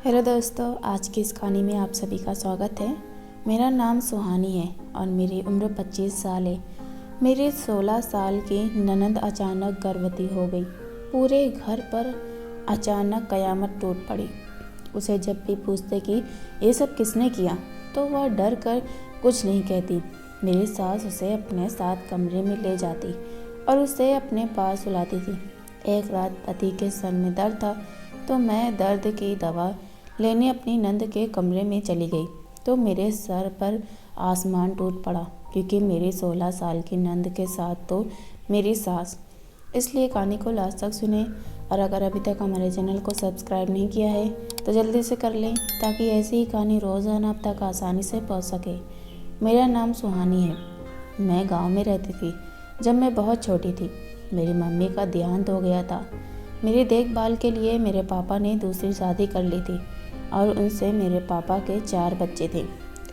Hello दोस्तों, आज की इस कहानी में आप सभी का स्वागत है। मेरा नाम सुहानी है और मेरी उम्र 25 साल है। मेरी 16 साल की ननद अचानक गर्भवती हो गई। पूरे घर पर अचानक कयामत टूट पड़ी। उसे जब भी पूछते कि ये सब किसने किया तो वह डर कर कुछ नहीं कहती। मेरी सास उसे अपने साथ कमरे में ले जाती और उसे अपने पास सुलाती थी। एक रात पति के सर में दर्द था तो मैं दर्द की दवा लेने अपनी नंद के कमरे में चली गई तो मेरे सर पर आसमान टूट पड़ा, क्योंकि मेरी 16 साल की नंद के साथ तो मेरी सास। इसलिए कहानी को लास्ट तक सुने और अगर अभी तक हमारे चैनल को सब्सक्राइब नहीं किया है तो जल्दी से कर लें, ताकि ऐसी ही कहानी रोज़ाना आप तक आसानी से पहुंच सके। मेरा नाम सुहानी है। मैं गांव में रहती थी जब मैं बहुत छोटी थी। मेरी मम्मी का देहांत हो गया था। मेरी देखभाल के लिए मेरे पापा ने दूसरी शादी कर ली थी और उनसे मेरे पापा के 4 बच्चे थे,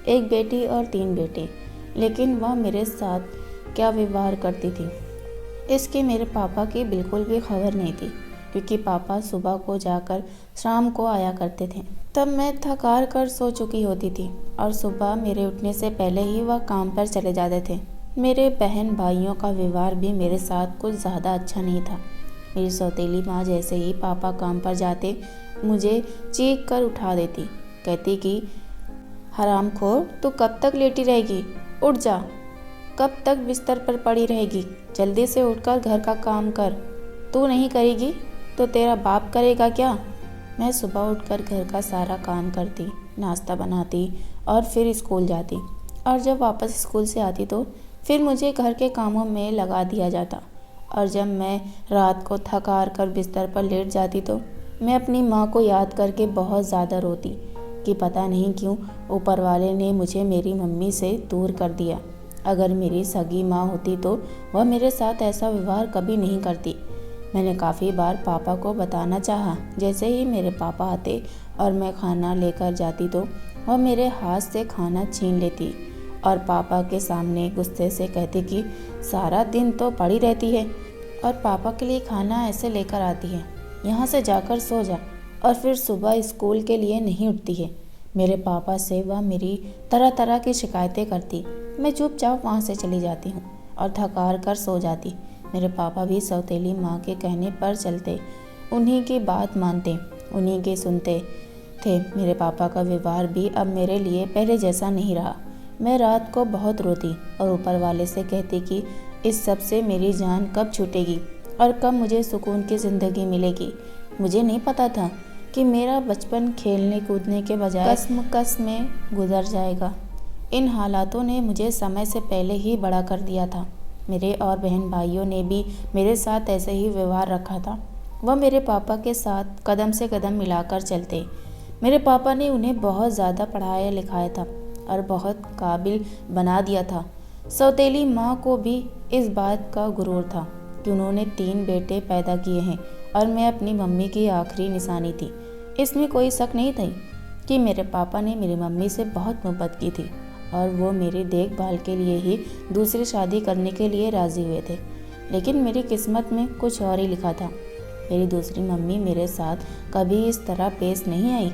एक बेटी और 3 बेटे। लेकिन वह मेरे साथ क्या व्यवहार करती थी इसकी मेरे पापा की बिल्कुल भी खबर नहीं थी, क्योंकि पापा सुबह को जाकर शाम को आया करते थे। तब मैं थकार कर सो चुकी होती थी और सुबह मेरे उठने से पहले ही वह काम पर चले जाते थे। मेरे बहन भाइयों का व्यवहार भी मेरे साथ कुछ ज़्यादा अच्छा नहीं था। मेरी सौतेली माँ जैसे ही पापा काम पर जाते मुझे चीख कर उठा देती, कहती कि हरामखोर, तू कब तक लेटी रहेगी? उठ जा। कब तक बिस्तर पर पड़ी रहेगी? जल्दी से उठकर घर का काम कर। तू नहीं करेगी तो तेरा बाप करेगा क्या? मैं सुबह उठकर घर का सारा काम करती, नाश्ता बनाती और फिर स्कूल जाती। और जब वापस स्कूल से आती तो फिर मुझे घर के कामों में लगा दिया जाता। और जब मैं रात को थक हार कर बिस्तर पर लेट जाती तो मैं अपनी माँ को याद करके बहुत ज़्यादा रोती कि पता नहीं क्यों ऊपर वाले ने मुझे मेरी मम्मी से दूर कर दिया। अगर मेरी सगी माँ होती तो वह मेरे साथ ऐसा व्यवहार कभी नहीं करती। मैंने काफ़ी बार पापा को बताना चाहा। जैसे ही मेरे पापा आते और मैं खाना लेकर जाती तो वह मेरे हाथ से खाना छीन लेती और पापा के सामने गुस्से से कहती कि सारा दिन तो पड़ी रहती है और पापा के लिए खाना ऐसे लेकर आती है, यहाँ से जाकर सो जा। और फिर सुबह स्कूल के लिए नहीं उठती है। मेरे पापा से वह मेरी तरह तरह की शिकायतें करती। मैं चुपचाप वहाँ से चली जाती हूँ और थकार कर सो जाती। मेरे पापा भी सौतेली माँ के कहने पर चलते, उन्हीं की बात मानते, उन्हीं के सुनते थे। मेरे पापा का व्यवहार भी अब मेरे लिए पहले जैसा नहीं रहा। मैं रात को बहुत रोती और ऊपर वाले से कहती कि इस सब से मेरी जान कब छूटेगी और कब मुझे सुकून की ज़िंदगी मिलेगी। मुझे नहीं पता था कि मेरा बचपन खेलने कूदने के बजाय कसमकस में गुजर जाएगा। इन हालातों ने मुझे समय से पहले ही बड़ा कर दिया था। मेरे और बहन भाइयों ने भी मेरे साथ ऐसे ही व्यवहार रखा था। वह मेरे पापा के साथ कदम से कदम मिलाकर चलते। मेरे पापा ने उन्हें बहुत ज़्यादा पढ़ाया लिखाया था और बहुत काबिल बना दिया था। सौतेली माँ को भी इस बात का गुरूर था कि उन्होंने 3 बेटे पैदा किए हैं और मैं अपनी मम्मी की आखिरी निशानी थी। इसमें कोई शक नहीं था कि मेरे पापा ने मेरी मम्मी से बहुत मोहब्बत की थी और वो मेरी देखभाल के लिए ही दूसरी शादी करने के लिए राज़ी हुए थे। लेकिन मेरी किस्मत में कुछ और ही लिखा था। मेरी दूसरी मम्मी मेरे साथ कभी इस तरह पेश नहीं आई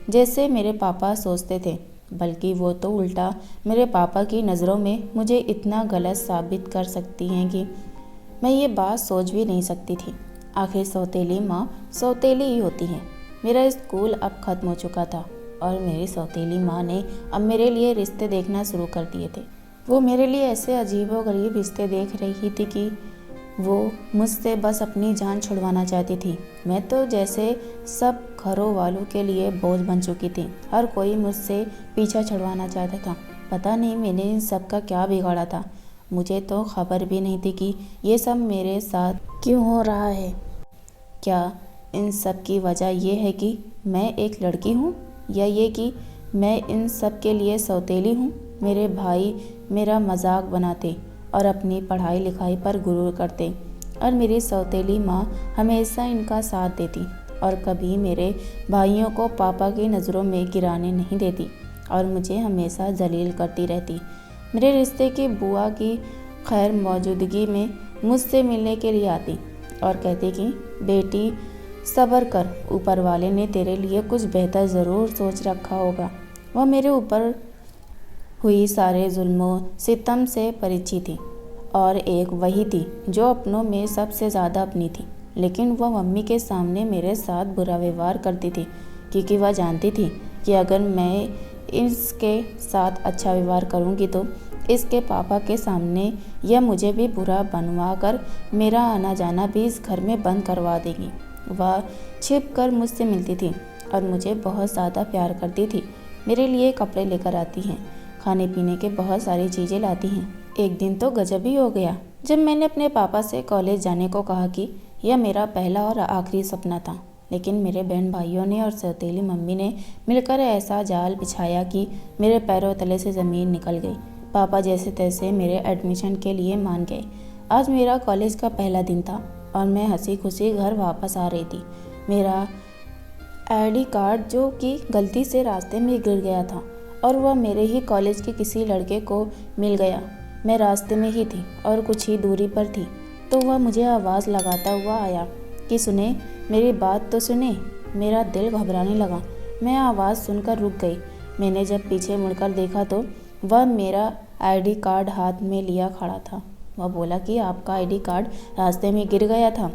जैसे मेरे पापा सोचते थे, बल्कि वो तो उल्टा मेरे पापा की नज़रों में मुझे इतना गलत साबित कर सकती हैं कि मैं ये बात सोच भी नहीं सकती थी। आखिर सौतेली माँ सौतेली ही होती है। मेरा स्कूल अब ख़त्म हो चुका था और मेरी सौतेली माँ ने अब मेरे लिए रिश्ते देखना शुरू कर दिए थे। वो मेरे लिए ऐसे अजीबोगरीब रिश्ते देख रही थी कि वो मुझसे बस अपनी जान छुड़वाना चाहती थी। मैं तो जैसे सब घरों वालों के लिए बोझ बन चुकी थी। हर कोई मुझसे पीछा छुड़वाना चाहता था। पता नहीं मैंने इन सब का क्या बिगाड़ा था। मुझे तो खबर भी नहीं थी कि ये सब मेरे साथ क्यों हो रहा है। क्या इन सब की वजह ये है कि मैं एक लड़की हूँ, या ये कि मैं इन सब के लिए सौतेली हूँ? मेरे भाई मेरा मजाक बनाते और अपनी पढ़ाई लिखाई पर गुरूर करते और मेरी सौतेली माँ हमेशा इनका साथ देती और कभी मेरे भाइयों को पापा की नज़रों में गिराने नहीं देती और मुझे हमेशा जलील करती रहती। मेरे रिश्ते की बुआ की खैर मौजूदगी में मुझसे मिलने के लिए आती और कहती कि बेटी सब्र कर, ऊपर वाले ने तेरे लिए कुछ बेहतर ज़रूर सोच रखा होगा। वह मेरे ऊपर हुई सारे जुल्मों सितम से परिचित थी और एक वही थी जो अपनों में सबसे ज़्यादा अपनी थी। लेकिन वह मम्मी के सामने मेरे साथ बुरा व्यवहार करती थी क्योंकि वह जानती थी कि अगर मैं इसके साथ अच्छा व्यवहार करूंगी तो इसके पापा के सामने यह मुझे भी बुरा बनवा कर मेरा आना जाना भी इस घर में बंद करवा देगी। वह छिप कर मुझसे मिलती थी और मुझे बहुत ज़्यादा प्यार करती थी। मेरे लिए कपड़े लेकर आती हैं, खाने पीने के बहुत सारी चीज़ें लाती हैं। एक दिन तो गजब ही हो गया जब मैंने अपने पापा से कॉलेज जाने को कहा कि यह मेरा पहला और आखिरी सपना था। लेकिन मेरे बहन भाइयों ने और सौतेली मम्मी ने मिलकर ऐसा जाल बिछाया कि मेरे पैरों तले से ज़मीन निकल गई। पापा जैसे तैसे मेरे एडमिशन के लिए मान गए। आज मेरा कॉलेज का पहला दिन था और मैं हंसी खुशी घर वापस आ रही थी। मेरा आईडी कार्ड जो कि गलती से रास्ते में गिर गया था और वह मेरे ही कॉलेज के किसी लड़के को मिल गया। मैं रास्ते में ही थी और कुछ ही दूरी पर थी तो वह मुझे आवाज़ लगाता हुआ आया कि सुने, मेरी बात तो सुने। मेरा दिल घबराने लगा। मैं आवाज़ सुनकर रुक गई। मैंने जब पीछे मुड़कर देखा तो वह मेरा आईडी कार्ड हाथ में लिया खड़ा था। वह बोला कि आपका आईडी कार्ड रास्ते में गिर गया था।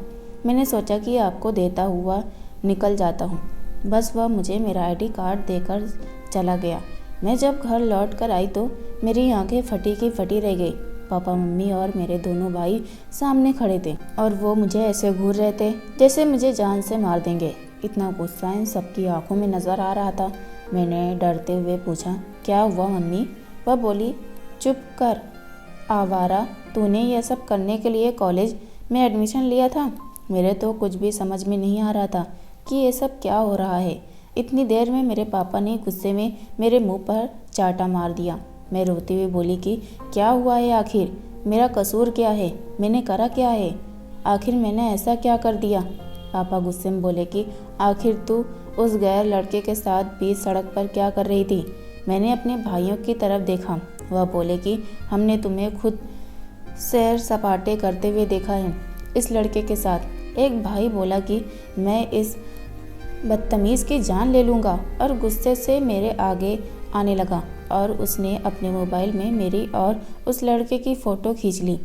मैंने सोचा कि आपको देता हुआ निकल जाता हूँ। बस वह मुझे मेरा आईडी कार्ड देकर चला गया। मैं जब घर लौट कर आई तो मेरी आंखें फटी की फटी रह गई। पापा, मम्मी और मेरे दोनों भाई सामने खड़े थे और वो मुझे ऐसे घूर रहे थे जैसे मुझे जान से मार देंगे। इतना गुस्सा इन सबकी आंखों में नज़र आ रहा था। मैंने डरते हुए पूछा, क्या हुआ मम्मी? वह बोली, चुप कर आवारा, तूने यह सब करने के लिए कॉलेज में एडमिशन लिया था? मेरे तो कुछ भी समझ में नहीं आ रहा था कि ये सब क्या हो रहा है। इतनी देर में मेरे पापा ने गुस्से में मेरे मुंह पर चाटा मार दिया। मैं रोती हुई बोली कि क्या हुआ है आखिर? मेरा कसूर क्या है? मैंने करा क्या है? आखिर मैंने ऐसा क्या कर दिया? पापा गुस्से में बोले कि आखिर तू उस गैर लड़के के साथ बीच सड़क पर क्या कर रही थी? मैंने अपने भाइयों की तरफ देखा। वह बोले कि हमने तुम्हें खुद सैर सपाटे करते हुए देखा है इस लड़के के साथ। एक भाई बोला कि मैं इस बदतमीज़ की जान ले लूँगा और गुस्से से मेरे आगे आने लगा और उसने अपने मोबाइल में मेरी और उस लड़के की फ़ोटो खींच ली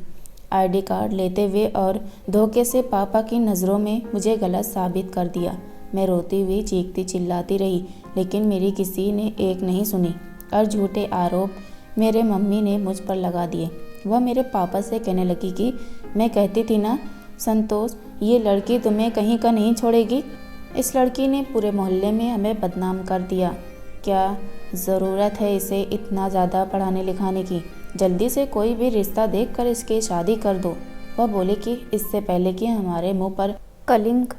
आईडी कार्ड लेते हुए और धोखे से पापा की नज़रों में मुझे गलत साबित कर दिया। मैं रोती हुई चीखती चिल्लाती रही लेकिन मेरी किसी ने एक नहीं सुनी और झूठे आरोप मेरे मम्मी ने मुझ पर लगा दिए। वह मेरे पापा से कहने लगी कि मैं कहती थी ना संतोष, ये लड़की तुम्हें कहीं का नहीं छोड़ेगी। इस लड़की ने पूरे मोहल्ले में हमें बदनाम कर दिया। क्या ज़रूरत है इसे इतना ज़्यादा पढ़ाने लिखाने की? जल्दी से कोई भी रिश्ता देखकर इसकी शादी कर दो। वह बोले कि इससे पहले कि हमारे मुंह पर कलिंक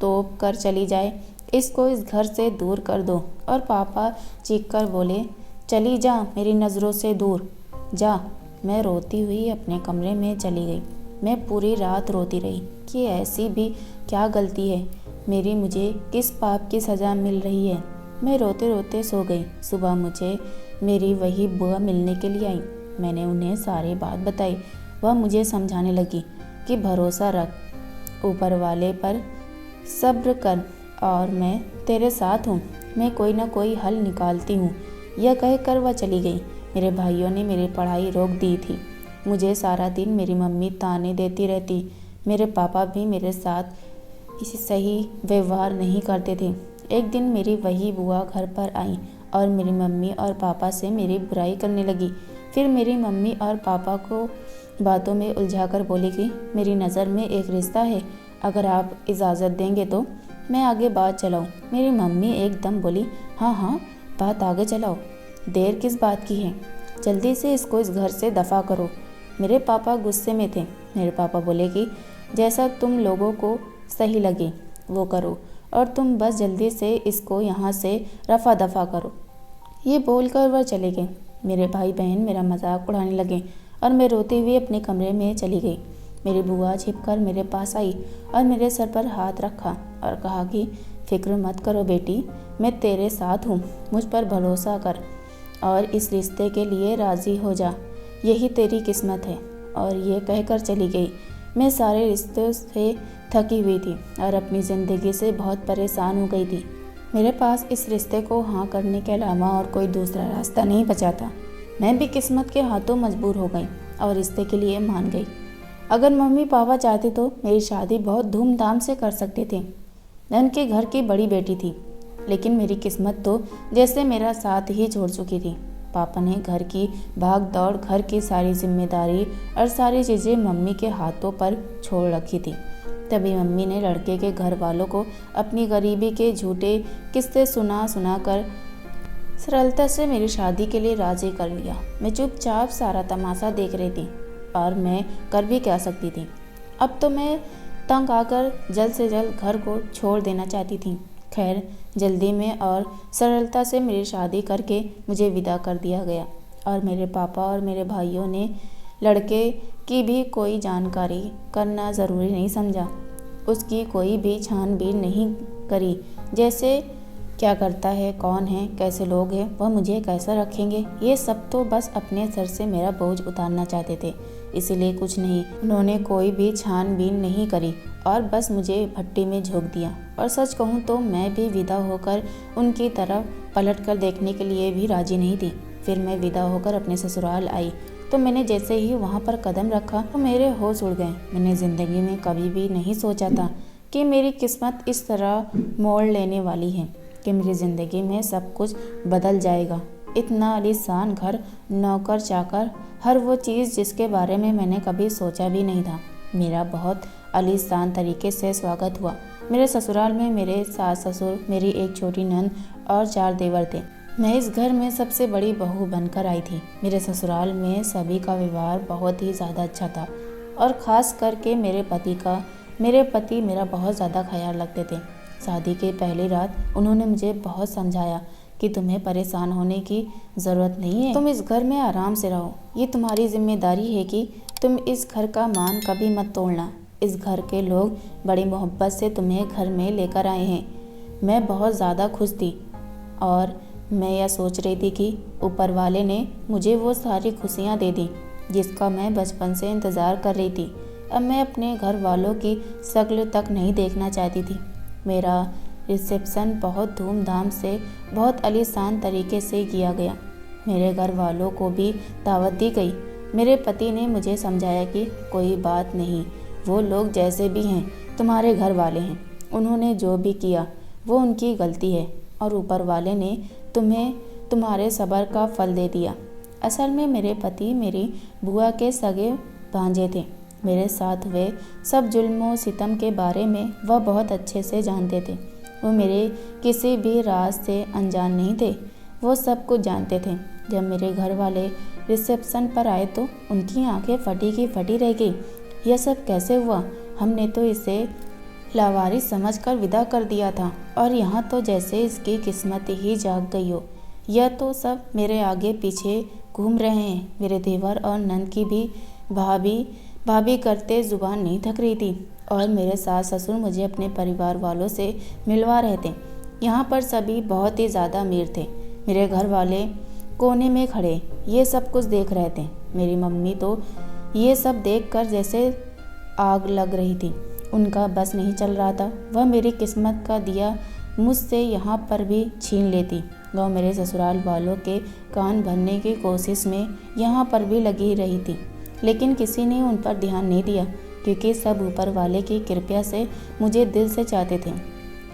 तोप कर चली जाए, इसको इस घर से दूर कर दो। और पापा चीख कर बोले, चली जा मेरी नज़रों से दूर जा। मैं रोती हुई अपने कमरे में चली गई। मैं पूरी रात रोती रही कि ऐसी भी क्या गलती है मेरी, मुझे किस पाप की सज़ा मिल रही है। मैं रोते रोते सो गई। सुबह मुझे मेरी वही बुआ मिलने के लिए आई। मैंने उन्हें सारी बात बताई। वह मुझे समझाने लगी कि भरोसा रख ऊपर वाले पर, सब्र कर और मैं तेरे साथ हूँ, मैं कोई ना कोई हल निकालती हूँ। यह कहकर वह चली गई। मेरे भाइयों ने मेरी पढ़ाई रोक दी थी। मुझे सारा दिन मेरी मम्मी ताने देती रहती। मेरे पापा भी मेरे साथ इसी सही व्यवहार नहीं करते थे। एक दिन मेरी वही बुआ घर पर आई और मेरी मम्मी और पापा से मेरी बुराई करने लगी। फिर मेरी मम्मी और पापा को बातों में उलझाकर बोली कि मेरी नज़र में एक रिश्ता है, अगर आप इजाज़त देंगे तो मैं आगे बात चलाऊं। मेरी मम्मी एकदम बोली, हाँ हाँ बात आगे चलाओ, देर किस बात की है, जल्दी से इसको इस घर से दफ़ा करो। मेरे पापा गुस्से में थे। मेरे पापा बोले कि जैसा तुम लोगों को सही लगे वो करो और तुम बस जल्दी से इसको यहाँ से रफ़ा दफ़ा करो। ये बोलकर वह चले गए। मेरे भाई बहन मेरा मजाक उड़ाने लगे और मैं रोते हुए अपने कमरे में चली गई। मेरी बुआ छिपकर मेरे पास आई और मेरे सर पर हाथ रखा और कहा कि फिक्र मत करो बेटी, मैं तेरे साथ हूँ, मुझ पर भरोसा कर और इस रिश्ते के लिए राज़ी हो जा, यही तेरी किस्मत है। और ये कहकर चली गई। मैं सारे रिश्तों से थकी हुई थी और अपनी ज़िंदगी से बहुत परेशान हो गई थी। मेरे पास इस रिश्ते को हाँ करने के अलावा और कोई दूसरा रास्ता नहीं बचा था। मैं भी किस्मत के हाथों मजबूर हो गई और रिश्ते के लिए मान गई। अगर मम्मी पापा चाहते तो मेरी शादी बहुत धूमधाम से कर सकते थे। मैं उनके घर की बड़ी बेटी थी, लेकिन मेरी किस्मत तो जैसे मेरा साथ ही छोड़ चुकी थी। पापा ने घर की भाग दौड़, घर की सारी जिम्मेदारी और सारी चीज़ें मम्मी के हाथों पर छोड़ रखी थी। तभी मम्मी ने लड़के के घर वालों को अपनी गरीबी के झूठे किस्से सुना कर सरलता से मेरी शादी के लिए राजी कर लिया। मैं चुपचाप सारा तमाशा देख रही थी और मैं कर भी क्या सकती थी। अब तो मैं तंग आकर जल्द से जल्द घर को छोड़ देना चाहती थी। खैर, जल्दी में और सरलता से मेरी शादी करके मुझे विदा कर दिया गया और मेरे पापा और मेरे भाइयों ने लड़के की भी कोई जानकारी करना ज़रूरी नहीं समझा। उसकी कोई भी छानबीन नहीं करी, जैसे क्या करता है, कौन है, कैसे लोग हैं, वह मुझे कैसा रखेंगे। ये सब तो बस अपने सर से मेरा बोझ उतारना चाहते थे, इसीलिए कुछ नहीं। उन्होंने कोई भी छानबीन नहीं करी और बस मुझे भट्टी में झोंक दिया। और सच कहूँ तो मैं भी विदा होकर उनकी तरफ पलट कर देखने के लिए भी राजी नहीं थी। फिर मैं विदा होकर अपने ससुराल आई तो मैंने जैसे ही वहाँ पर कदम रखा तो मेरे होश उड़ गए। मैंने ज़िंदगी में कभी भी नहीं सोचा था कि मेरी किस्मत इस तरह मोड़ लेने वाली है कि मेरी ज़िंदगी में सब कुछ बदल जाएगा। इतना आलीशान घर, नौकर चाकर, हर वो चीज़ जिसके बारे में मैंने कभी सोचा भी नहीं था। मेरा बहुत आलीशान तरीके से स्वागत हुआ। मेरे ससुराल में मेरे सास ससुर, मेरी एक छोटी नंद और 4 देवर थे। मैं इस घर में सबसे बड़ी बहू बनकर आई थी। मेरे ससुराल में सभी का व्यवहार बहुत ही ज़्यादा अच्छा था और ख़ास करके मेरे पति मेरा बहुत ज़्यादा ख्याल रखते थे। शादी के पहली रात उन्होंने मुझे बहुत समझाया कि तुम्हें परेशान होने की ज़रूरत नहीं है, तुम इस घर में आराम से रहो। ये तुम्हारी जिम्मेदारी है कि तुम इस घर का मान कभी मत तोड़ना। इस घर के लोग बड़ी मोहब्बत से तुम्हें घर में लेकर आए हैं। मैं बहुत ज़्यादा खुश थी और मैं यह सोच रही थी कि ऊपर वाले ने मुझे वो सारी खुशियाँ दे दी जिसका मैं बचपन से इंतज़ार कर रही थी। अब मैं अपने घर वालों की शक्ल तक नहीं देखना चाहती थी। मेरा रिसेप्शन बहुत धूमधाम से, बहुत आलीशान तरीके से किया गया। मेरे घर वालों को भी दावत दी गई। मेरे पति ने मुझे समझाया कि कोई बात नहीं, वो लोग जैसे भी हैं तुम्हारे घर वाले हैं। उन्होंने जो भी किया वो उनकी गलती है और ऊपर वाले ने तुम्हें तुम्हारे सब्र का फल दे दिया। असल में मेरे पति मेरी बुआ के सगे भांजे थे। मेरे साथ हुए सब जुल्म सितम के बारे में वह बहुत अच्छे से जानते थे। वो मेरे किसी भी राज से अनजान नहीं थे, वो सब कुछ जानते थे। जब मेरे घर वाले रिसेप्शन पर आए तो उनकी आंखें फटी की फटी रह गई। यह सब कैसे हुआ? हमने तो इसे लावारिस समझकर विदा कर दिया था और यहाँ तो जैसे इसकी किस्मत ही जाग गई हो। यह तो सब मेरे आगे पीछे घूम रहे हैं। मेरे देवर और नंद की भी भाभी करते जुबान नहीं थक रही थी और मेरे सास ससुर मुझे अपने परिवार वालों से मिलवा रहे थे। यहाँ पर सभी बहुत ही ज़्यादा अमीर थे। मेरे घर वाले कोने में खड़े ये सब कुछ देख रहे थे। मेरी मम्मी तो ये सब देखकर जैसे आग लग रही थी। उनका बस नहीं चल रहा था। वह मेरी किस्मत का दिया मुझसे यहाँ पर भी छीन लेती। वह मेरे ससुराल वालों के कान भरने की कोशिश में यहाँ पर भी लगी रही थी, लेकिन किसी ने उन पर ध्यान नहीं दिया क्योंकि सब ऊपर वाले की कृपा से मुझे दिल से चाहते थे।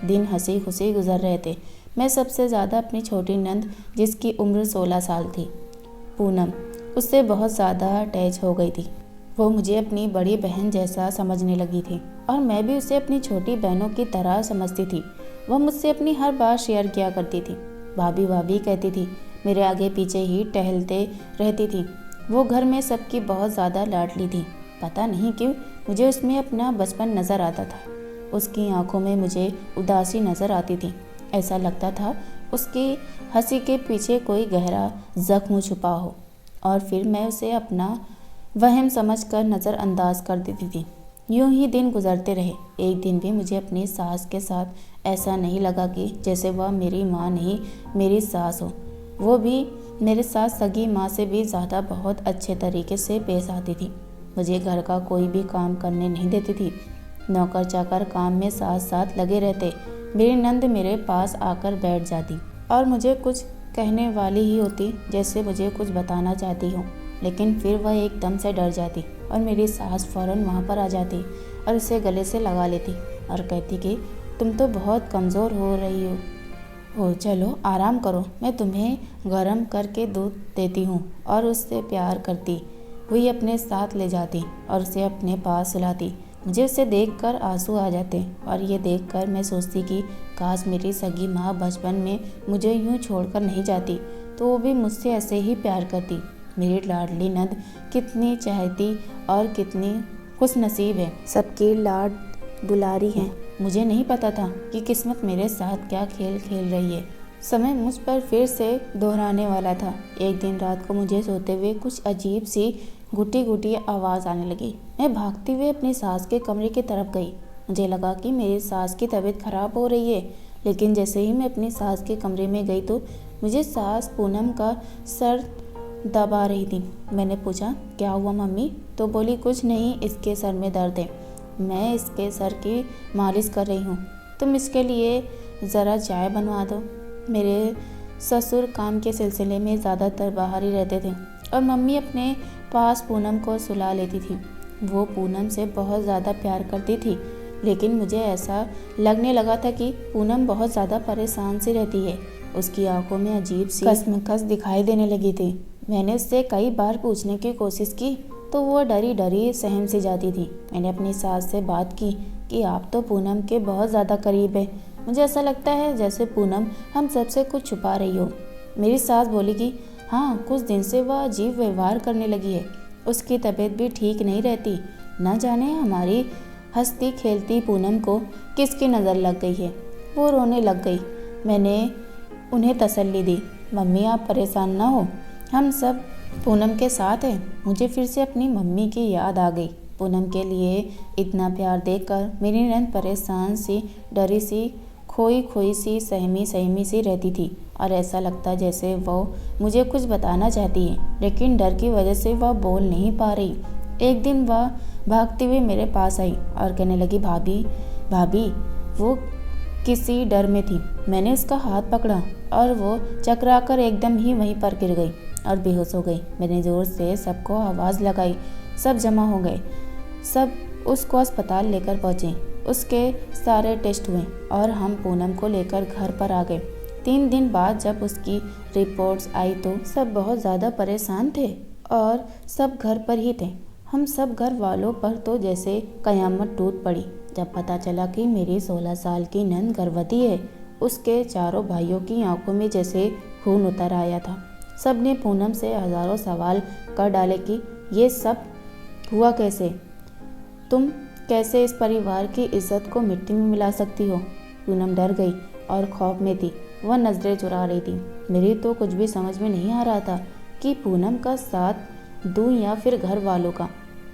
दिन हंसी खुशी गुजर रहे थे। मैं सबसे ज़्यादा अपनी छोटी नंद, जिसकी उम्र 16 साल थी, पूनम, उससे बहुत ज़्यादा अटैच हो गई थी। वो मुझे अपनी बड़ी बहन जैसा समझने लगी थी और मैं भी उसे अपनी छोटी बहनों की तरह समझती थी। वह मुझसे अपनी हर बात शेयर किया करती थी। भाभी भाभी कहती थी, मेरे आगे पीछे ही टहलते रहती थी। वो घर में सबकी बहुत ज़्यादा लाडली थी। पता नहीं क्यों मुझे उसमें अपना बचपन नज़र आता था। उसकी आंखों में मुझे उदासी नज़र आती थी। ऐसा लगता था उसकी हंसी के पीछे कोई गहरा जख्म छुपा हो और फिर मैं उसे अपना वहम समझकर नज़रअंदाज कर देती थी। यूं ही दिन गुजरते रहे। एक दिन भी मुझे अपनी सास के साथ ऐसा नहीं लगा कि जैसे वह मेरी माँ नहीं मेरी सास हो। वो भी मेरे साथ सगी माँ से भी ज़्यादा बहुत अच्छे तरीके से पेश आती थी। मुझे घर का कोई भी काम करने नहीं देती थी। नौकर चाकर काम में साथ साथ लगे रहते। मेरी नंद मेरे पास आकर बैठ जाती और मुझे कुछ कहने वाली ही होती, जैसे मुझे कुछ बताना चाहती हो, लेकिन फिर वह एकदम से डर जाती और मेरी सास फ़ौरन वहाँ पर आ जाती और उसे गले से लगा लेती और कहती कि तुम तो बहुत कमज़ोर हो रही हो, चलो आराम करो, मैं तुम्हें गरम करके दूध देती हूँ। और उससे प्यार करती हुई अपने साथ ले जाती और उसे अपने पास सुलाती। मुझे उसे देखकर आंसू आ जाते और ये देखकर मैं सोचती कि काश मेरी सगी माँ बचपन में मुझे यूँ छोड़कर नहीं जाती तो वो भी मुझसे ऐसे ही प्यार करती। मेरी लाडली नंद कितनी चहती और कितनी खुशनसीब है, सबकी लाड दुलारी है। मुझे नहीं पता था कि किस्मत मेरे साथ क्या खेल खेल रही है। समय मुझ पर फिर से दोहराने वाला था। एक दिन रात को मुझे सोते हुए कुछ अजीब सी घुटी घुटी आवाज़ आने लगी। मैं भागती हुए अपनी सास के कमरे की तरफ गई। मुझे लगा कि मेरी सास की तबीयत खराब हो रही है, लेकिन जैसे ही मैं अपनी सास के कमरे में गई तो मुझे सास पूनम का सर दबा रही थी। मैंने पूछा, क्या हुआ मम्मी? तो बोली, कुछ नहीं, इसके सर में दर्द है, मैं इसके सर की मालिश कर रही हूँ, तुम इसके लिए ज़रा चाय बनवा दो। मेरे ससुर काम के सिलसिले में ज़्यादातर बाहर ही रहते थे और मम्मी अपने पास पूनम को सुला लेती थी। वो पूनम से बहुत ज़्यादा प्यार करती थी, लेकिन मुझे ऐसा लगने लगा था कि पूनम बहुत ज़्यादा परेशान सी रहती है। उसकी आंखों में अजीब सी कसमकस दिखाई देने लगी थी। मैंने उससे कई बार पूछने की कोशिश की तो वो डरी डरी सहम सी जाती थी। मैंने अपनी सास से बात की कि आप तो पूनम के बहुत ज़्यादा करीब है, मुझे ऐसा लगता है जैसे पूनम हम सबसे कुछ छुपा रही हो। मेरी सास बोली कि हाँ, कुछ दिन से वह अजीब व्यवहार करने लगी है, उसकी तबीयत भी ठीक नहीं रहती, न जाने हमारी हंसती खेलती पूनम को किसकी नज़र लग गई है। वो रोने लग गई। मैंने उन्हें तसल्ली दी, मम्मी आप परेशान ना हो, हम सब पूनम के साथ हैं। मुझे फिर से अपनी मम्मी की याद आ गई। पूनम के लिए इतना प्यार देखकर मेरी नंद परेशान सी, डरी सी, खोई खोई सी, सहमी सहमी सी रहती थी और ऐसा लगता जैसे वो मुझे कुछ बताना चाहती है, लेकिन डर की वजह से वह बोल नहीं पा रही। एक दिन वह भागती हुई मेरे पास आई और कहने लगी, भाभी भाभी। वो किसी डर में थी। मैंने उसका हाथ पकड़ा और वो चकराकर एकदम ही वहीं पर गिर गई और बेहोश हो गई। मैंने ज़ोर से सबको आवाज़ लगाई, सब जमा हो गए, सब उसको अस्पताल लेकर पहुँचे। उसके सारे टेस्ट हुए और हम पूनम को लेकर घर पर आ गए। 3 दिन बाद जब उसकी रिपोर्ट्स आई तो सब बहुत ज़्यादा परेशान थे और सब घर पर ही थे। हम सब घर वालों पर तो जैसे कयामत टूट पड़ी जब पता चला कि मेरी 16 साल की नंद गर्भवती है। उसके चारों भाइयों की आंखों में जैसे खून उतर आया था। सब ने पूनम से हज़ारों सवाल कर डाले कि ये सब हुआ कैसे, तुम कैसे इस परिवार की इज्जत को मिट्टी में मिला सकती हो। पूनम डर गई और खौफ में थी, वह नज़रें चुरा रही थी। मेरी तो कुछ भी समझ में नहीं आ रहा था कि पूनम का साथ दूं या फिर घर वालों का,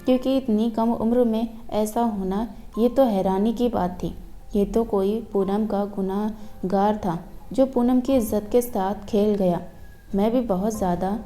क्योंकि इतनी कम उम्र में ऐसा होना ये तो हैरानी की बात थी। ये तो कोई पूनम का गुनहगार था जो पूनम की इज्जत के साथ खेल गया। मैं भी बहुत ज़्यादा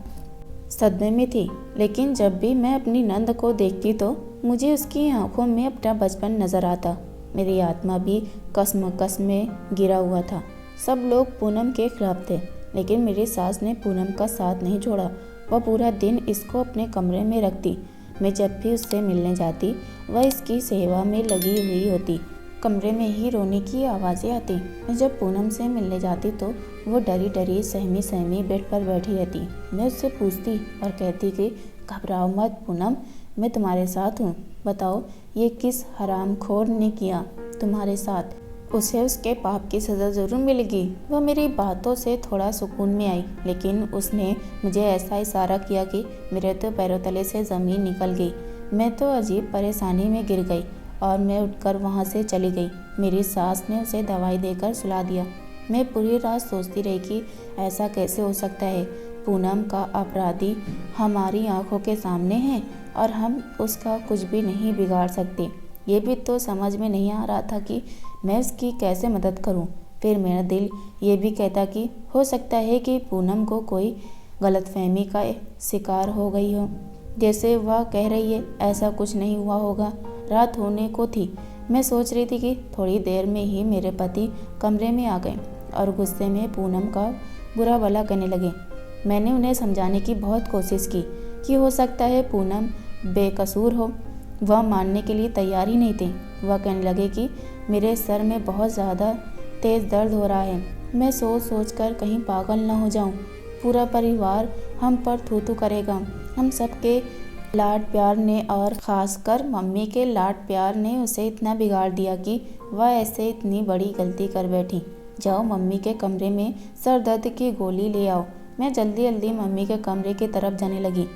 सदमे में थी, लेकिन जब भी मैं अपनी नंद को देखती तो मुझे उसकी आंखों में अपना बचपन नज़र आता। मेरी आत्मा भी कसमकस में गिरा हुआ था। सब लोग पूनम के खिलाफ थे, लेकिन मेरी सास ने पूनम का साथ नहीं छोड़ा। वह पूरा दिन इसको अपने कमरे में रखती। मैं जब भी उससे मिलने जाती वह इसकी सेवा में लगी हुई होती। कमरे में ही रोने की आवाज़ें आती। मैं जब पूनम से मिलने जाती तो वो डरी डरी सहमी सहमी बेड पर बैठी रहती। मैं उससे पूछती और कहती कि घबराओ मत पूनम, मैं तुम्हारे साथ हूँ। बताओ ये किस हरामखोर ने किया तुम्हारे साथ, उसे उसके पाप की सज़ा ज़रूर मिलेगी। वह मेरी बातों से थोड़ा सुकून में आई, लेकिन उसने मुझे ऐसा इशारा किया कि मेरे तो पैरों तले से ज़मीन निकल गई। मैं तो अजीब परेशानी में गिर गई और मैं उठकर वहाँ से चली गई। मेरी सास ने उसे दवाई देकर सुला दिया। मैं पूरी रात सोचती रही कि ऐसा कैसे हो सकता है। पूनम का अपराधी हमारी आंखों के सामने है और हम उसका कुछ भी नहीं बिगाड़ सकते। ये भी तो समझ में नहीं आ रहा था कि मैं उसकी कैसे मदद करूं। फिर मेरा दिल ये भी कहता कि हो सकता है कि पूनम को कोई गलतफहमी का शिकार हो गई हो। जैसे वह कह रही है ऐसा कुछ नहीं हुआ होगा, रात होने को थी। मैं सोच रही थी कि थोड़ी देर में ही मेरे पति कमरे में आ गए और गुस्से में पूनम का बुरा भला करने लगे। मैंने उन्हें समझाने की बहुत कोशिश की कि हो सकता है पूनम बेकसूर हो। वह मानने के लिए तैयार ही नहीं थे। वह कहने लगे कि मेरे सर में बहुत ज़्यादा तेज़ दर्द हो रहा है, मैं सोच सोच कर कहीं पागल न हो जाऊं। पूरा परिवार हम पर थू-थू करेगा। हम सबके लाड प्यार ने और ख़ासकर मम्मी के लाड प्यार ने उसे इतना बिगाड़ दिया कि वह ऐसे इतनी बड़ी गलती कर बैठी। जाओ मम्मी के कमरे में सर दर्द की गोली ले आओ। मैं जल्दी जल्दी मम्मी के कमरे की तरफ जाने लगी।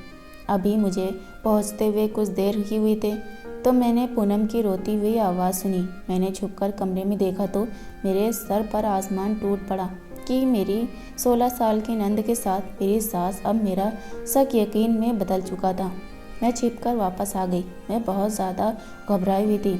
अभी मुझे पहुंचते हुए कुछ देर ही हुई थे तो मैंने पूनम की रोती हुई आवाज़ सुनी। मैंने छुपकर कमरे में देखा तो मेरे सर पर आसमान टूट पड़ा कि मेरी 16 साल की नंद के साथ मेरी सास अब मेरा शक यकीन में बदल चुका था। मैं छिपकर वापस आ गई। मैं बहुत ज़्यादा घबराई हुई थी।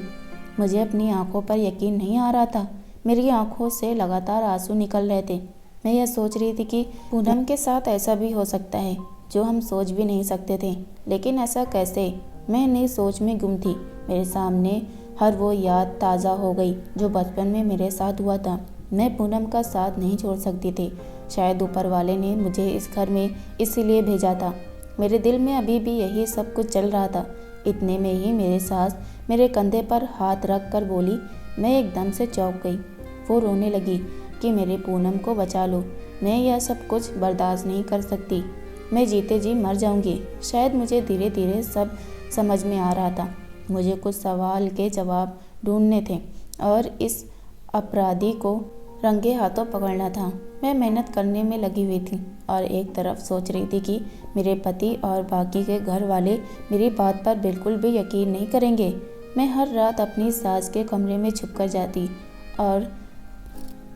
मुझे अपनी आंखों पर यकीन नहीं आ रहा था। मेरी आंखों से लगातार आंसू निकल रहे थे। मैं यह सोच रही थी कि पूनम के साथ ऐसा भी हो सकता है जो हम सोच भी नहीं सकते थे, लेकिन ऐसा कैसे? मैं नई सोच में गुम थी। मेरे सामने हर वो याद ताज़ा हो गई जो बचपन में मेरे साथ हुआ था। मैं पूनम का साथ नहीं छोड़ सकती थी। शायद ऊपर वाले ने मुझे इस घर में इसीलिए भेजा था। मेरे दिल में अभी भी यही सब कुछ चल रहा था। इतने में ही मेरी सास मेरे कंधे पर हाथ रख कर बोली। मैं एकदम से चौंक गई। वो रोने लगी कि मेरे पूनम को बचा लो, मैं यह सब कुछ बर्दाश्त नहीं कर सकती, मैं जीते जी मर जाऊंगी। शायद मुझे धीरे धीरे सब समझ में आ रहा था। मुझे कुछ सवाल के जवाब ढूंढने थे और इस अपराधी को रंगे हाथों पकड़ना था। मैं मेहनत करने में लगी हुई थी और एक तरफ सोच रही थी कि मेरे पति और बाकी के घर वाले मेरी बात पर बिल्कुल भी यकीन नहीं करेंगे। मैं हर रात अपनी सास के कमरे में छुप कर जाती और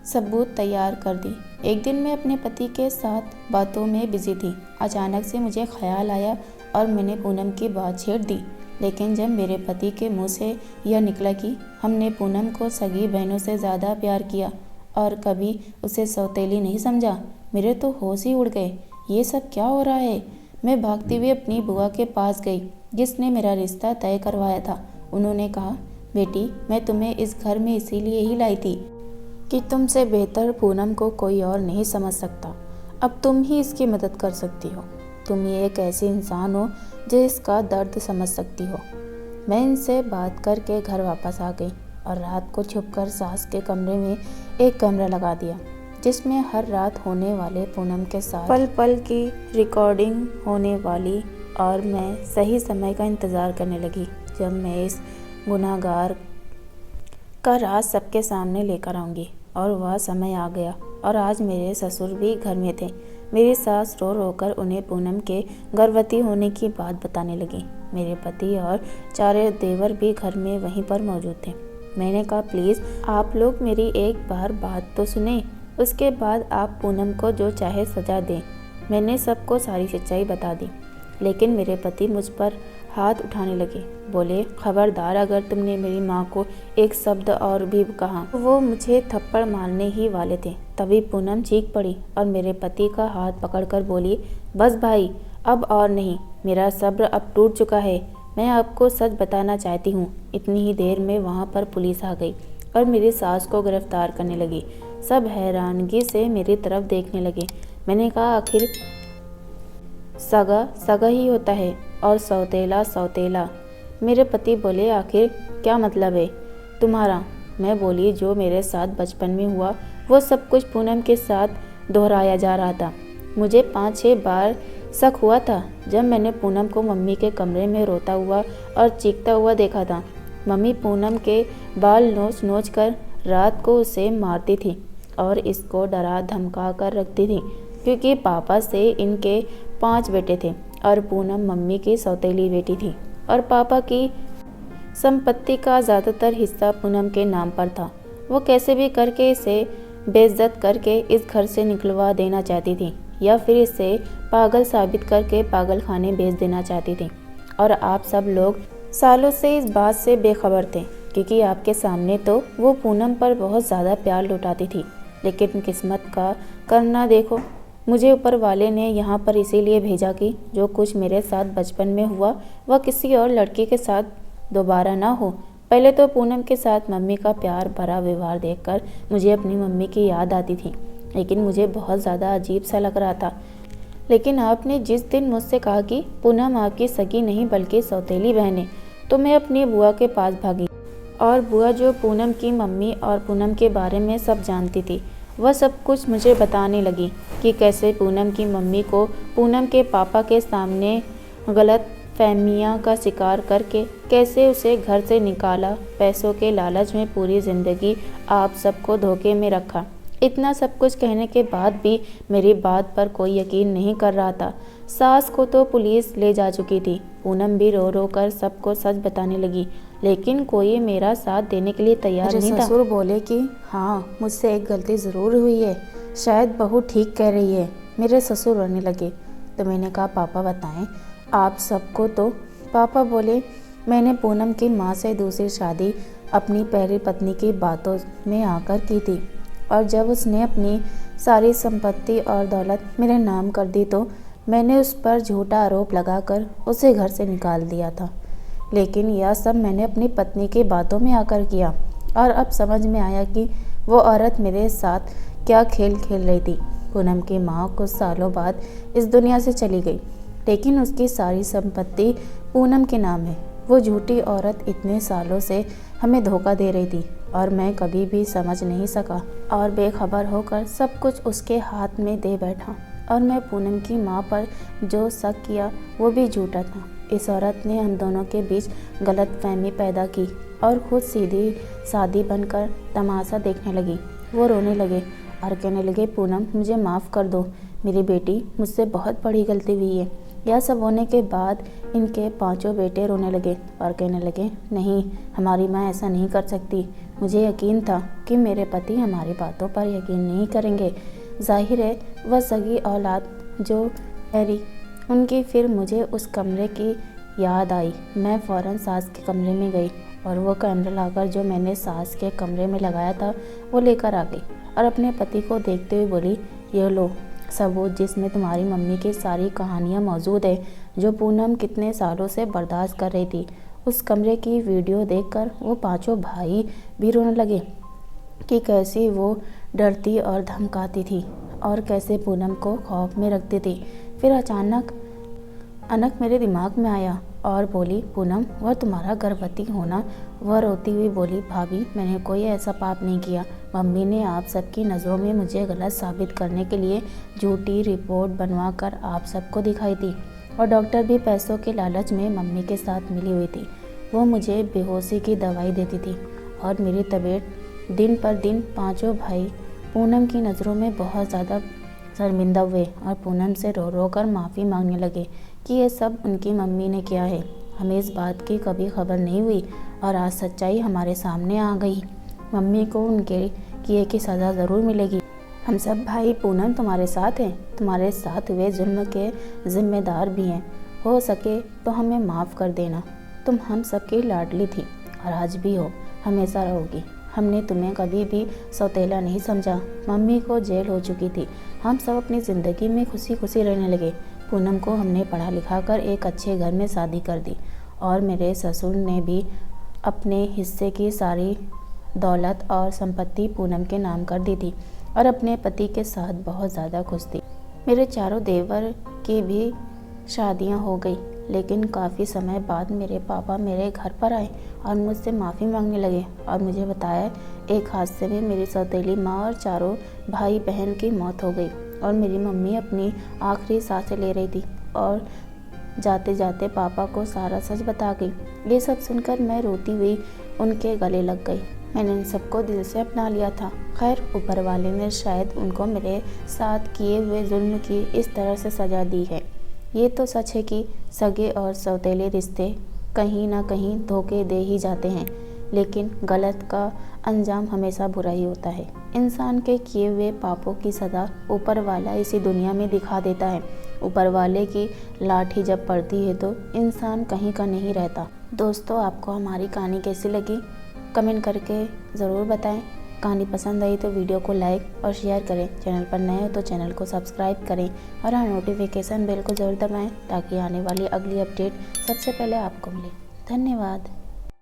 सबूत तैयार कर दी। एक दिन मैं अपने पति के साथ बातों में बिजी थी। अचानक से मुझे ख्याल आया और मैंने पूनम की बात छेड़ दी। लेकिन जब मेरे पति के मुंह से यह निकला कि हमने पूनम को सगी बहनों से ज़्यादा प्यार किया और कभी उसे सौतेली नहीं समझा, मेरे तो होश ही उड़ गए। ये सब क्या हो रहा है? मैं भागती हुई अपनी बुआ के पास गई जिसने मेरा रिश्ता तय करवाया था। उन्होंने कहा, बेटी मैं तुम्हें इस घर में इसीलिए ही लाई थी कि तुमसे बेहतर पूनम को कोई और नहीं समझ सकता। अब तुम ही इसकी मदद कर सकती हो। तुम ही एक ऐसी इंसान हो जो इसका दर्द समझ सकती हो। मैं इनसे बात करके घर वापस आ गई और रात को छुपकर सास के कमरे में एक कैमरा लगा दिया जिसमें हर रात होने वाले पूनम के साथ पल पल की रिकॉर्डिंग होने वाली, और मैं सही समय का इंतज़ार करने लगी जब मैं इस गुनाहगार का राज सबके सामने लेकर आऊँगी। और वह समय आ गया और आज मेरे ससुर भी घर में थे। मेरी सास रो रो कर उन्हें पूनम के गर्भवती होने की बात बताने लगी। मेरे पति और चारे देवर भी घर में वहीं पर मौजूद थे। मैंने कहा, प्लीज़ आप लोग मेरी एक बार बात तो सुने, उसके बाद आप पूनम को जो चाहे सज़ा दें। मैंने सबको सारी सच्चाई बता दी, लेकिन मेरे पति मुझ पर हाथ उठाने लगे। बोले, खबरदार अगर तुमने मेरी माँ को एक शब्द और भी कहा तो वो मुझे थप्पड़ मारने ही वाले थे। तभी पूनम चीख पड़ी और मेरे पति का हाथ पकड़कर बोली, बस भाई अब और नहीं, मेरा सब्र अब टूट चुका है। मैं आपको सच बताना चाहती हूँ। इतनी ही देर में वहाँ पर पुलिस आ गई और मेरी सास को गिरफ्तार करने लगी। सब हैरानगी से मेरी तरफ देखने लगे। मैंने कहा, आखिर सगा सगा ही होता है और सौतेला सौतेला। मेरे पति बोले, आखिर क्या मतलब है तुम्हारा? मैं बोली, जो मेरे साथ बचपन में हुआ वो सब कुछ पूनम के साथ दोहराया जा रहा था। मुझे 5-6 बार शक हुआ था जब मैंने पूनम को मम्मी के कमरे में रोता हुआ और चीखता हुआ देखा था। मम्मी पूनम के बाल नोच नोच कर रात को उसे मारती थी और इसको डरा धमका कर रखती थी, क्योंकि पापा से इनके 5 बेटे थे और पूनम मम्मी की सौतेली बेटी थी और पापा की संपत्ति का ज़्यादातर हिस्सा पूनम के नाम पर था। वो कैसे भी करके इसे बेइज्जत करके इस घर से निकलवा देना चाहती थी या फिर इसे पागल साबित करके पागल खाने भेज देना चाहती थी। और आप सब लोग सालों से इस बात से बेखबर थे, क्योंकि आपके सामने तो वो पूनम पर बहुत ज़्यादा प्यार लुटाती थी। लेकिन किस्मत का करना देखो, मुझे ऊपर वाले ने यहाँ पर इसीलिए भेजा कि जो कुछ मेरे साथ बचपन में हुआ वह किसी और लड़की के साथ दोबारा ना हो। पहले तो पूनम के साथ मम्मी का प्यार भरा व्यवहार देखकर मुझे अपनी मम्मी की याद आती थी, लेकिन मुझे बहुत ज़्यादा अजीब सा लग रहा था। लेकिन आपने जिस दिन मुझसे कहा कि पूनम आपकी सगी नहीं बल्कि सौतेली बहन है, तो मैं अपनी बुआ के पास भागी। और बुआ जो पूनम की मम्मी और पूनम के बारे में सब जानती थी, वह सब कुछ मुझे बताने लगी कि कैसे पूनम की मम्मी को पूनम के पापा के सामने गलत फहमियाँ का शिकार करके कैसे उसे घर से निकाला, पैसों के लालच में पूरी ज़िंदगी आप सबको धोखे में रखा। इतना सब कुछ कहने के बाद भी मेरी बात पर कोई यकीन नहीं कर रहा था। सास को तो पुलिस ले जा चुकी थी। पूनम भी रो रो कर सबको सच बताने लगी, लेकिन कोई मेरा साथ देने के लिए तैयार नहीं था। ससुर बोले कि हाँ, मुझसे एक गलती ज़रूर हुई है, शायद बहू ठीक कह रही है। मेरे ससुर रोने लगे तो मैंने कहा पापा बताएं आप सबको। तो पापा बोले मैंने पूनम की माँ से दूसरी शादी अपनी पहली पत्नी की बातों में आकर की थी, और जब उसने अपनी सारी संपत्ति और दौलत मेरे नाम कर दी तो मैंने उस पर झूठा आरोप लगाकर उसे घर से निकाल दिया था। लेकिन यह सब मैंने अपनी पत्नी की बातों में आकर किया, और अब समझ में आया कि वो औरत मेरे साथ क्या खेल खेल रही थी। पूनम की माँ कुछ सालों बाद इस दुनिया से चली गई, लेकिन उसकी सारी संपत्ति पूनम के नाम है। वो झूठी औरत इतने सालों से हमें धोखा दे रही थी, और मैं कभी भी समझ नहीं सका और बेखबर होकर सब कुछ उसके हाथ में दे बैठा। और मैं पूनम की माँ पर जो शक किया वो भी झूठा था। इस औरत ने हम दोनों के बीच गलत फहमी पैदा की और खुद सीधी सादी बनकर तमाशा देखने लगी। वो रोने लगे और कहने लगे पूनम मुझे माफ़ कर दो मेरी बेटी, मुझसे बहुत बड़ी गलती हुई है। यह सब होने के बाद इनके पांचों बेटे रोने लगे और कहने लगे नहीं, हमारी माँ ऐसा नहीं कर सकती। मुझे यकीन था कि मेरे पति हमारी बातों पर यकीन नहीं करेंगे। जाहिर है वह सगी औलाद जो ठहरी उनकी। फिर मुझे उस कमरे की याद आई। मैं फ़ौरन सास के कमरे में गई और वो कैमरा लाकर जो मैंने सास के कमरे में लगाया था वो लेकर आ गई और अपने पति को देखते हुए बोली ये लो सबूत जिसमें तुम्हारी मम्मी की सारी कहानियाँ मौजूद है जो पूनम कितने सालों से बर्दाश्त कर रही थी। उस कमरे की वीडियो देखकर वो पांचों भाई भी रोने लगे कि कैसी वो डरती और धमकाती थी और कैसे पूनम को खौफ में रखती थी। फिर अचानक मेरे दिमाग में आया और बोली पूनम वह तुम्हारा गर्भवती होना। वह रोती हुई बोली भाभी मैंने कोई ऐसा पाप नहीं किया। मम्मी ने आप सबकी नज़रों में मुझे गलत साबित करने के लिए झूठी रिपोर्ट बनवा कर आप सबको दिखाई थी, और डॉक्टर भी पैसों के लालच में मम्मी के साथ मिली हुई थी। वो मुझे बेहोशी की दवाई देती थी और मेरी तबीयत दिन पर दिन। पांचों भाई पूनम की नज़रों में बहुत ज़्यादा शर्मिंदा हुए और पूनम से रो रो कर माफ़ी मांगने लगे कि ये सब उनकी मम्मी ने किया है। हमें इस बात की कभी खबर नहीं हुई और आज सच्चाई हमारे सामने आ गई। मम्मी को उनके किए की सज़ा ज़रूर मिलेगी। हम सब भाई पूनम तुम्हारे साथ हैं, तुम्हारे साथ हुए जुल्म के जिम्मेदार भी हैं। हो सके तो हमें माफ़ कर देना। तुम हम सबकी लाडली थी और आज भी हो, हमेशा रहोगी। हमने तुम्हें कभी भी सौतेला नहीं समझा। मम्मी को जेल हो चुकी थी। हम सब अपनी ज़िंदगी में खुशी खुशी रहने लगे। पूनम को हमने पढ़ा लिखा कर एक अच्छे घर में शादी कर दी और मेरे ससुर ने भी अपने हिस्से की सारी दौलत और संपत्ति पूनम के नाम कर दी थी और अपने पति के साथ बहुत ज़्यादा खुश थी। मेरे चारों देवर की भी शादियां हो गई, लेकिन काफ़ी समय बाद मेरे पापा मेरे घर पर आए और मुझसे माफ़ी मांगने लगे और मुझे बताया एक हादसे में मेरी सौतेली माँ और चारों भाई बहन की मौत हो गई और मेरी मम्मी अपनी आखिरी सांसें ले रही थी और जाते जाते पापा को सारा सच बता गई। ये सब सुनकर मैं रोती हुई उनके गले लग गई। मैंने इन सबको दिल से अपना लिया था। खैर ऊपर वाले ने शायद उनको मेरे साथ किए हुए जुल्म की इस तरह से सज़ा दी है। ये तो सच है कि सगे और सौतेले रिश्ते कहीं ना कहीं धोखे दे ही जाते हैं, लेकिन गलत का अंजाम हमेशा बुरा ही होता है। इंसान के किए हुए पापों की सज़ा ऊपर वाला इसी दुनिया में दिखा देता है। ऊपर वाले की लाठी जब पड़ती है तो इंसान कहीं का नहीं रहता। दोस्तों आपको हमारी कहानी कैसी लगी कमेंट करके ज़रूर बताएं। कहानी पसंद आई तो वीडियो को लाइक और शेयर करें। चैनल पर नए हो तो चैनल को सब्सक्राइब करें और हाँ, नोटिफिकेशन बेल को ज़रूर दबाएं ताकि आने वाली अगली अपडेट सबसे पहले आपको मिले। धन्यवाद।